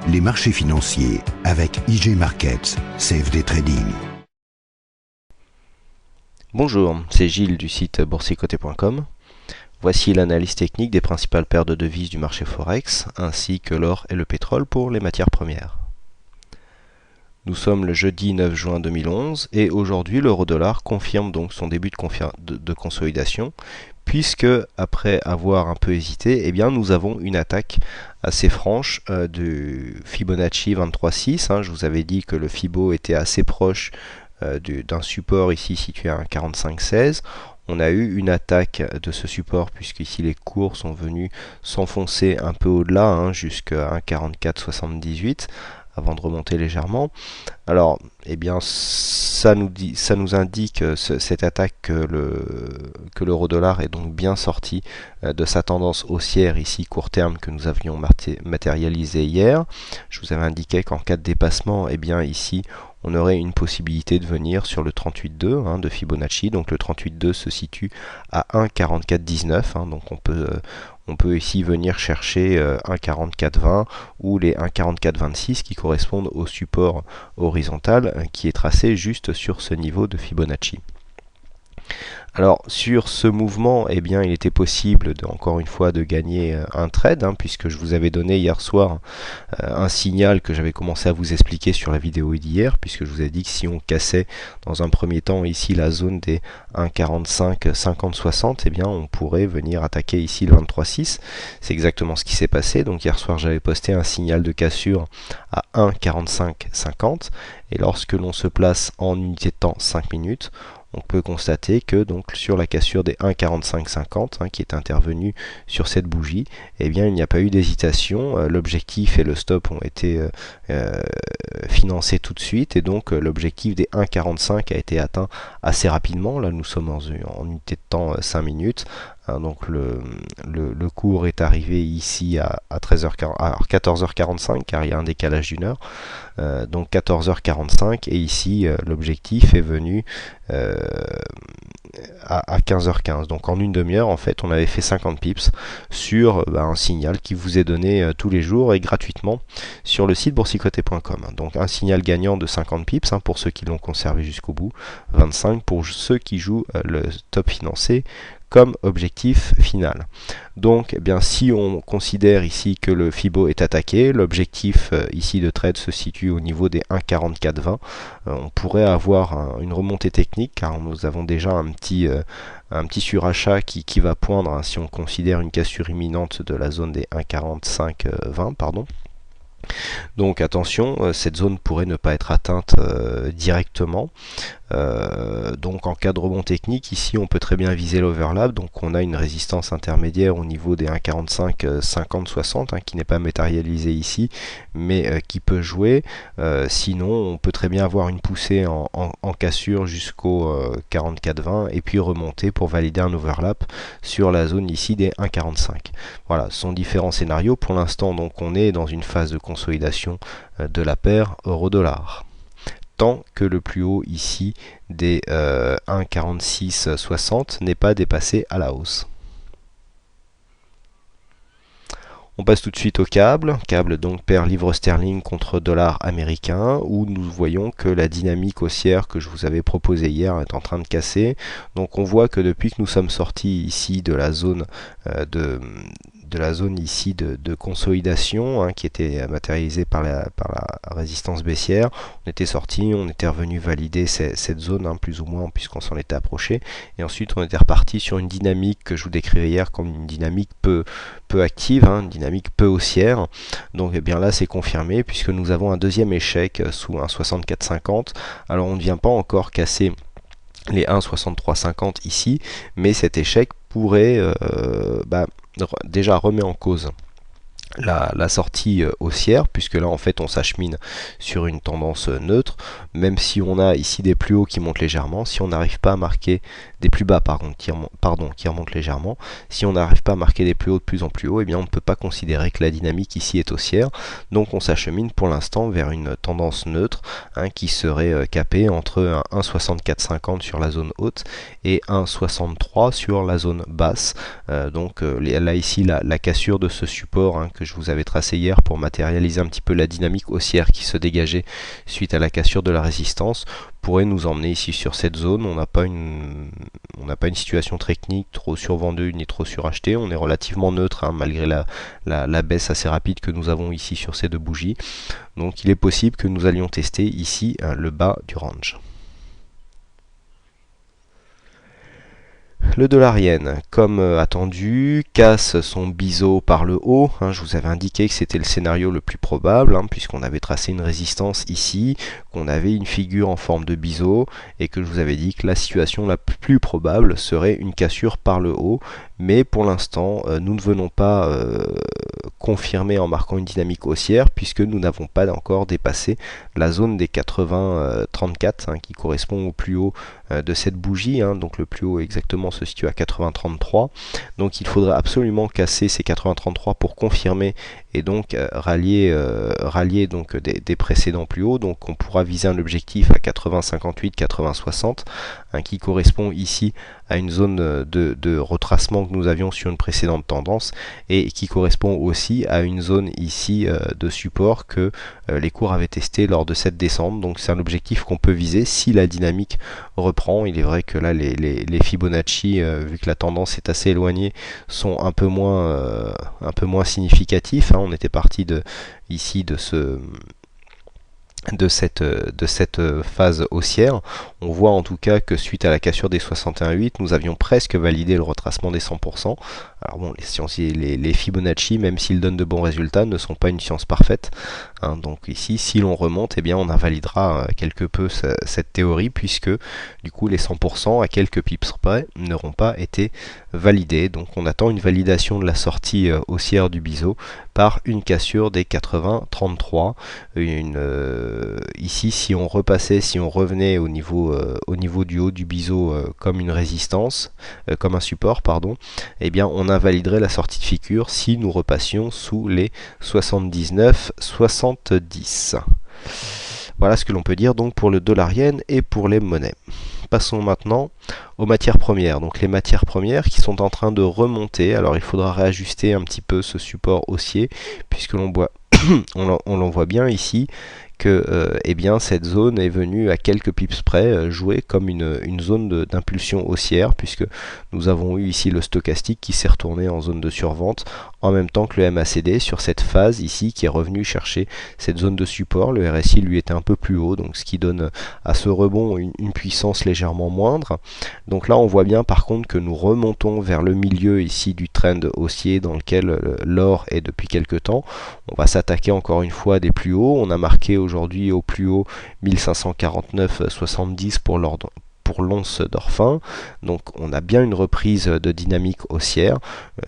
les marchés financiers avec IG Markets, CFD Trading. Bonjour, c'est Gilles du site boursicoté.com. Voici l'analyse technique des principales paires de devises du marché Forex, ainsi que l'or et le pétrole pour les matières premières. Nous sommes le jeudi 9 juin 2011 et aujourd'hui l'euro-dollar confirme donc son début de consolidation, puisque après avoir un peu hésité, eh bien, nous avons une attaque assez franche du Fibonacci 23.6. Je vous avais dit que le Fibo était assez proche d'un support ici situé à 1,4516. On a eu une attaque de ce support puisqu'ici les cours sont venus s'enfoncer un peu au-delà, jusqu'à 1,4478 avant de remonter légèrement. Alors, eh bien, ça nous indique cette attaque que l'euro-dollar est donc bien sorti de sa tendance haussière ici court terme que nous avions matérialisé hier. Je vous avais indiqué qu'en cas de dépassement, eh bien ici on aurait une possibilité de venir sur le 38.2 de Fibonacci. Donc le 38.2 se situe à 1,4419. Donc on peut ici venir chercher 1,4420 ou les 1,4426 qui correspondent au support horizontal qui est tracé juste sur ce niveau de Fibonacci. Alors sur ce mouvement, eh bien, il était possible encore une fois de gagner un trade, puisque je vous avais donné hier soir un signal que j'avais commencé à vous expliquer sur la vidéo d'hier, puisque je vous ai dit que si on cassait dans un premier temps ici la zone des 1,45, 50, 60, eh bien on pourrait venir attaquer ici le 23,6. C'est exactement ce qui s'est passé. Donc hier soir j'avais posté un signal de cassure à 1,45, 50, et lorsque l'on se place en unité de temps 5 minutes, on peut constater que donc sur la cassure des 1,4550 qui est intervenue sur cette bougie, eh bien il n'y a pas eu d'hésitation. L'objectif et le stop ont été financés tout de suite, et donc l'objectif des 1,45 a été atteint assez rapidement. Là nous sommes en unité de temps 5 minutes. Donc le cours est arrivé ici à 14h45 car il y a un décalage d'une heure. Donc 14h45, et ici l'objectif est venu à 15h15. Donc en une demi-heure en fait on avait fait 50 pips sur un signal qui vous est donné tous les jours et gratuitement sur le site boursicoté.com. Donc un signal gagnant de 50 pips pour ceux qui l'ont conservé jusqu'au bout, 25 pour ceux qui jouent le top financé comme objectif final. Donc eh bien, si on considère ici que le Fibo est attaqué, l'objectif ici de trade se situe au niveau des 1,4420. On pourrait avoir une remontée technique car nous avons déjà un petit surachat qui va poindre si on considère une cassure imminente de la zone des 1,4520, pardon. Donc attention, cette zone pourrait ne pas être atteinte directement. Donc en cas de rebond technique, ici on peut très bien viser l'overlap. Donc on a une résistance intermédiaire au niveau des 1,45, 50, 60 qui n'est pas matérialisée ici, mais qui peut jouer. Sinon on peut très bien avoir une poussée en cassure jusqu'au 44,20 et puis remonter pour valider un overlap sur la zone ici des 1,45. Voilà, ce sont différents scénarios. Pour l'instant donc on est dans une phase de consolidation de la paire euro-dollar. Tant que le plus haut ici des 1,4660 n'est pas dépassé à la hausse. On passe tout de suite au câble donc paire livre sterling contre dollar américain, où nous voyons que la dynamique haussière que je vous avais proposée hier est en train de casser. Donc on voit que depuis que nous sommes sortis ici de la zone ici de consolidation qui était matérialisée par la résistance baissière, on était sorti, on était revenu valider cette zone plus ou moins puisqu'on s'en était approché, et ensuite on était reparti sur une dynamique que je vous décrivais hier comme une dynamique peu active, une dynamique peu haussière. Donc eh bien là c'est confirmé puisque nous avons un deuxième échec sous un 64,50. Alors on ne vient pas encore casser les 1,6350 ici, mais cet échec pourrait déjà remet en cause la sortie haussière, puisque là en fait on s'achemine sur une tendance neutre, même si on a ici des plus hauts qui montent légèrement. Si on n'arrive pas à marquer des plus bas qui remontent légèrement, si on n'arrive pas à marquer des plus hauts de plus en plus haut, eh bien on ne peut pas considérer que la dynamique ici est haussière. Donc on s'achemine pour l'instant vers une tendance neutre qui serait capée entre 1,6450 sur la zone haute et 1,63 sur la zone basse. Donc là ici la cassure de ce support que je vous avais tracé hier pour matérialiser un petit peu la dynamique haussière qui se dégageait suite à la cassure de la résistance, pourrait nous emmener ici sur cette zone. On n'a pas une situation technique trop survendue ni trop surachetée, on est relativement neutre hein, malgré la baisse assez rapide que nous avons ici sur ces deux bougies. Donc il est possible que nous allions tester ici le bas du range. Le dollar-yen, comme attendu, casse son biseau par le haut. Je vous avais indiqué que c'était le scénario le plus probable, puisqu'on avait tracé une résistance ici, qu'on avait une figure en forme de biseau, et que je vous avais dit que la situation la plus probable serait une cassure par le haut. Mais pour l'instant, nous ne venons pas confirmer en marquant une dynamique haussière, puisque nous n'avons pas encore dépassé la zone des 80,34 qui correspond au plus haut de cette bougie. Donc le plus haut exactement se situe à 80,33. Donc il faudra absolument casser ces 80,33 pour confirmer et donc rallier donc des précédents plus hauts. Donc on pourra viser un objectif à 80,58, 80,60 qui correspond ici à une zone de retracement que nous avions sur une précédente tendance et qui correspond aussi à une zone ici de support que les cours avaient testé lors de cette descente. Donc c'est un objectif qu'on peut viser si la dynamique reprend. Il est vrai que là les Fibonacci, vu que la tendance est assez éloignée, sont un peu moins significatifs. On était parti ici de cette phase haussière. On voit en tout cas que suite à la cassure des 61,8, nous avions presque validé le retracement des 100%. Alors bon, les Fibonacci, même s'ils donnent de bons résultats, ne sont pas une science parfaite. Donc ici, si l'on remonte, eh bien on invalidera quelque peu cette théorie, puisque du coup les 100% à quelques pips près n'auront pas été validés. Donc on attend une validation de la sortie haussière du biseau par une cassure des 80,33. Ici, si on revenait au niveau du haut du biseau comme une résistance, comme un support, pardon, eh bien on invaliderait la sortie de figure si nous repassions sous les 79,70. Voilà ce que l'on peut dire donc pour le dollar-yen et pour les monnaies. Passons maintenant aux matières premières. Donc les matières premières qui sont en train de remonter. Alors il faudra réajuster un petit peu ce support haussier, puisque l'on voit bien ici que eh bien, cette zone est venue à quelques pips près jouer comme une zone d'impulsion haussière, puisque nous avons eu ici le stochastique qui s'est retourné en zone de survente en même temps que le MACD sur cette phase ici qui est revenu chercher cette zone de support. Le RSI lui était un peu plus haut, donc ce qui donne à ce rebond une puissance légèrement moindre. Donc là on voit bien par contre que nous remontons vers le milieu ici du trend haussier dans lequel l'or est depuis quelques temps. On va s'attaquer encore une fois des plus hauts. On a marqué aujourd'hui au plus haut 1549,70 pour l'once d'or fin. Donc on a bien une reprise de dynamique haussière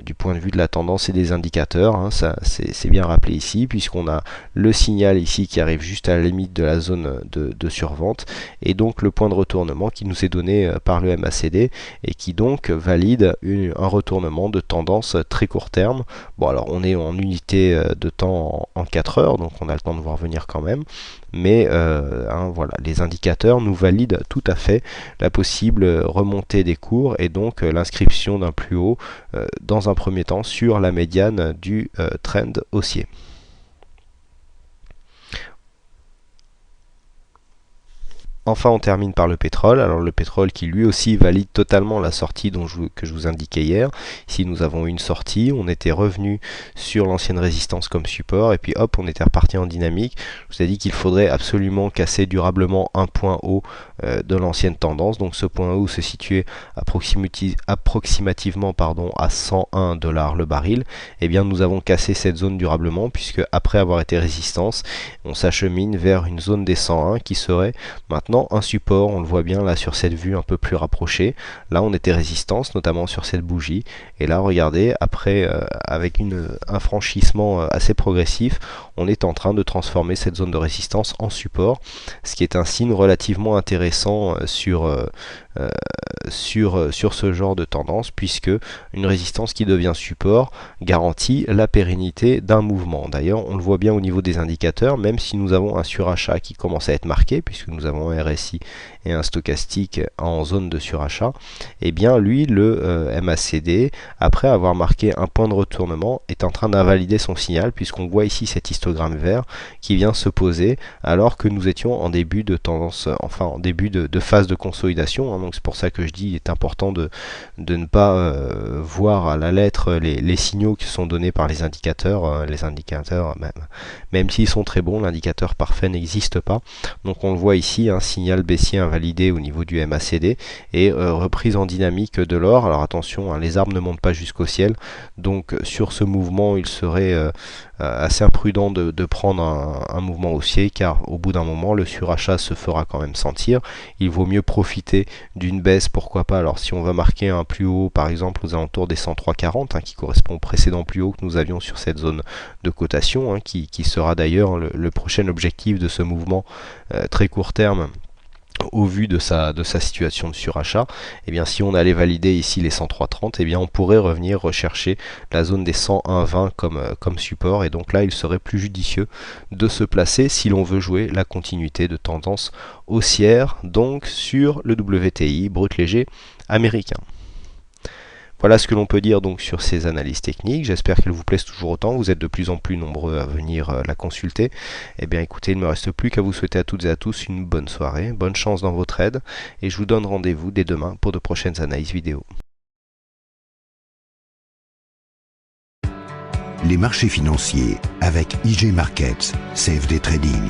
du point de vue de la tendance et des indicateurs. Ça c'est bien rappelé ici, puisqu'on a le signal ici qui arrive juste à la limite de la zone de survente, et donc le point de retournement qui nous est donné par le MACD et qui donc valide un retournement de tendance très court terme. Bon, alors on est en unité de temps en 4 heures, donc on a le temps de voir venir quand même, mais voilà, les indicateurs nous valident tout à fait la possible remontée des cours et donc l'inscription d'un plus haut dans un premier temps sur la médiane du trend haussier. Enfin, on termine par le pétrole. Alors le pétrole qui lui aussi valide totalement la sortie que je vous indiquais hier. Ici nous avons une sortie, on était revenu sur l'ancienne résistance comme support et puis hop, on était reparti en dynamique. Je vous ai dit qu'il faudrait absolument casser durablement un point haut de l'ancienne tendance. Donc ce point haut se situait approximativement à 101 $ le baril. Et bien nous avons cassé cette zone durablement, puisque après avoir été résistance, on s'achemine vers une zone des 101 qui serait maintenant un support. On le voit bien là sur cette vue un peu plus rapprochée. Là on était résistance, notamment sur cette bougie, et là regardez, après avec un franchissement assez progressif, on est en train de transformer cette zone de résistance en support, ce qui est un signe relativement intéressant sur sur ce genre de tendance, puisque une résistance qui devient support garantit la pérennité d'un mouvement. D'ailleurs, on le voit bien au niveau des indicateurs, même si nous avons un surachat qui commence à être marqué, puisque nous avons un RSI et un stochastique en zone de surachat, et bien lui, le MACD, après avoir marqué un point de retournement, est en train d'invalider son signal, puisqu'on voit ici cet histogramme vert qui vient se poser alors que nous étions en début de tendance, enfin en début de phase de consolidation, hein. Donc c'est pour ça que je dis il est important de ne pas voir à la lettre les signaux qui sont donnés par les indicateurs. Les indicateurs, même s'ils sont très bons, l'indicateur parfait n'existe pas. Donc on le voit ici, un signal baissier invalidé au niveau du MACD et reprise en dynamique de l'or. Alors attention, hein, les arbres ne montent pas jusqu'au ciel, donc sur ce mouvement il serait assez imprudent de prendre un mouvement haussier, car au bout d'un moment le surachat se fera quand même sentir. Il vaut mieux profiter d'une baisse, pourquoi pas. Alors si on va marquer un plus haut par exemple aux alentours des 103,40, hein, qui correspond au précédent plus haut que nous avions sur cette zone de cotation, hein, qui sera d'ailleurs le prochain objectif de ce mouvement très court terme au vu de sa situation de surachat. Et bien si on allait valider ici les 103,30, et bien on pourrait revenir rechercher la zone des 101,20 comme support, et donc là il serait plus judicieux de se placer si l'on veut jouer la continuité de tendance haussière, donc sur le WTI brut léger américain. Voilà ce que l'on peut dire donc sur ces analyses techniques. J'espère qu'elles vous plaisent toujours autant. Vous êtes de plus en plus nombreux à venir la consulter. Eh bien écoutez, il ne me reste plus qu'à vous souhaiter à toutes et à tous une bonne soirée, bonne chance dans vos trades, et je vous donne rendez-vous dès demain pour de prochaines analyses vidéo. Les marchés financiers avec IG Markets, CFD Trading.